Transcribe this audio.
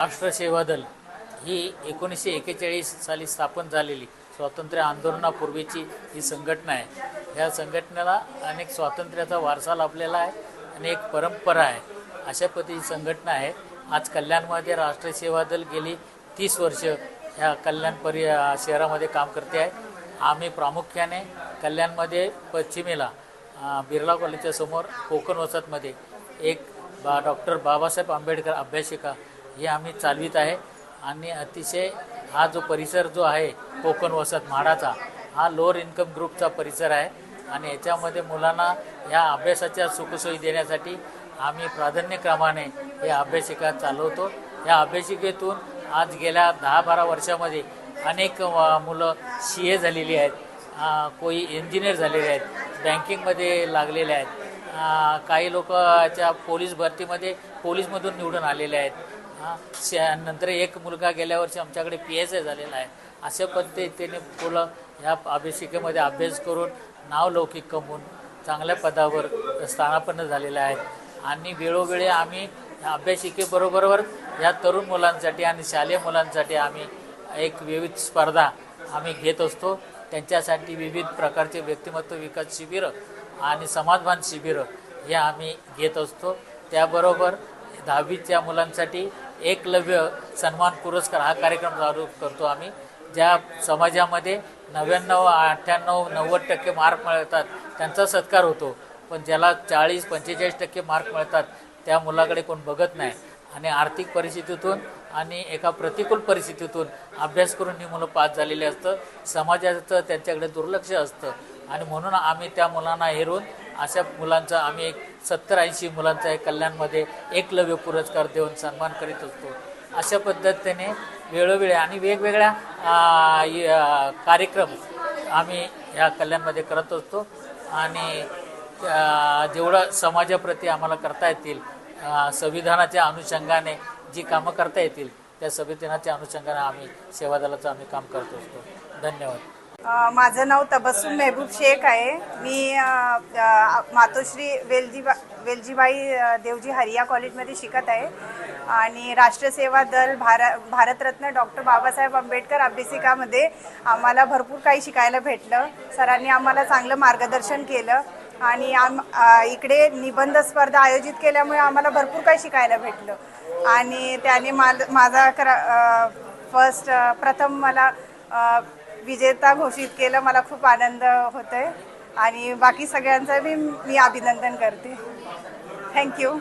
राष्ट्र सेवा दल ही 1941 साली स्थापन झालेली स्वातंत्र्य आंदोलनापूर्वीची ही संघटना आहे। या संघटनेला अनेक स्वातंत्र्याचा वारसा लाभलेला आहे आणि एक परंपरा आहे। अशा पद्धतीची संघटना आहे। आज कल्याणमध्ये राष्ट्र सेवा दल गेली 30 वर्ष ह्या कल्याण शहरामध्ये काम करते आहे। आम्ही प्रामुख्याने कल्याणमध्ये पश्चिमेला बिर्ला कॉलेजच्या समोर कोकण वसाहतमध्ये एक डॉक्टर बाबासाहेब आंबेडकर अभ्यासिका हे आम्ही चालवित आहे आणि अतिशय हा जो परिसर जो आहे कोकण वसाहत म्हाडाचा हा लोअर इन्कम ग्रुपचा परिसर आहे आणि याच्यामध्ये मुलांना या अभ्यासाच्या सुखसोयी देण्यासाठी आम्ही प्राधान्यक्रमाने हे अभ्यासिका चालवतो। या अभ्यासिकेतून आज गेल्या 10-12 वर्षामध्ये अनेक मुलं CA झालेली आहेत, कोई इंजिनियर झालेले आहेत, बँकिंगमध्ये लागलेले आहेत, काही लोकांच्या पोलीस भरतीमध्ये पोलीसमधून निवडून आलेले आहेत। नंतर एक मुलगा गेल्या वर्षी आमच्याकडे PSI झालेला आहे। अशा पद्धतीने मुलं ह्या अभ्यासिकेमध्ये अभ्यास करून नावलौकिक कमवून चांगल्या पदावर स्थानापन्न झालेले आहेत आणि वेळोवेळी आम्ही अभ्यासिकेबरोबर या तरुण मुलांसाठी आणि शालेय मुलांसाठी आम्ही एक विविध स्पर्धा आम्ही घेत असतो। त्यांच्यासाठी विविध प्रकारचे व्यक्तिमत्व विकास शिबिरं आणि समाजभान शिबिरं हे आम्ही घेत असतो। त्याबरोबर 10वीच्या मुलांसाठी एकलव्य सन्मान पुरस्कार हा कार्यक्रम चालू करतो आम्ही। ज्या समाजामध्ये 99, 98, 90% मार्क मिळतात त्यांचा सत्कार होतो, पण ज्याला 40-45% मार्क मिळतात त्या मुलाकडे कोण बघत नाही आणि आर्थिक परिस्थितीतून आणि एका प्रतिकूल परिस्थितीतून अभ्यास करून ही मुलं पास झालेली असतं। समाजाचं त्यांच्याकडे दुर्लक्ष असतं आणि म्हणून आम्ही त्या मुलांना हेरून अशा मुलांचा आम्ही एक 70-80 मुलांचा एक कल्याणमध्ये एकलव्य पुरस्कार देऊन सन्मान करीत असतो। अशा पद्धतीने वेळोवेळी आणि वेगवेगळ्या कार्यक्रम आम्ही ह्या कल्याणमध्ये करत असतो आणि जेवढं समाजाप्रती आम्हाला करता येतील संविधानाच्या अनुषंगाने जी कामं करता येतील त्या संविधानाच्या अनुषंगाने आम्ही सेवा दलाचं आम्ही काम करत असतो। धन्यवाद। माझं नाव तबस्सुम मेहबूब शेख आहे। मी मातोश्री वेलजीबाई देवजी हरिया कॉलेजमध्ये शिकत आहे आणि राष्ट्र सेवा दल भारतरत्न डॉक्टर बाबासाहेब आंबेडकर अभ्यासिकामध्ये आम्हाला भरपूर काही शिकायला भेटलं। सरांनी आम्हाला चांगलं मार्गदर्शन केलं आणि इकडे निबंध स्पर्धा आयोजित केल्यामुळे आम्हाला भरपूर काही शिकायला भेटलं आणि त्याने माझा प्रथम मला विजेता घोषित केलं। मला खूप आनंद होतोय आणि बाकी सगळ्यांचं मी अभिनंदन करते। थँक्यू।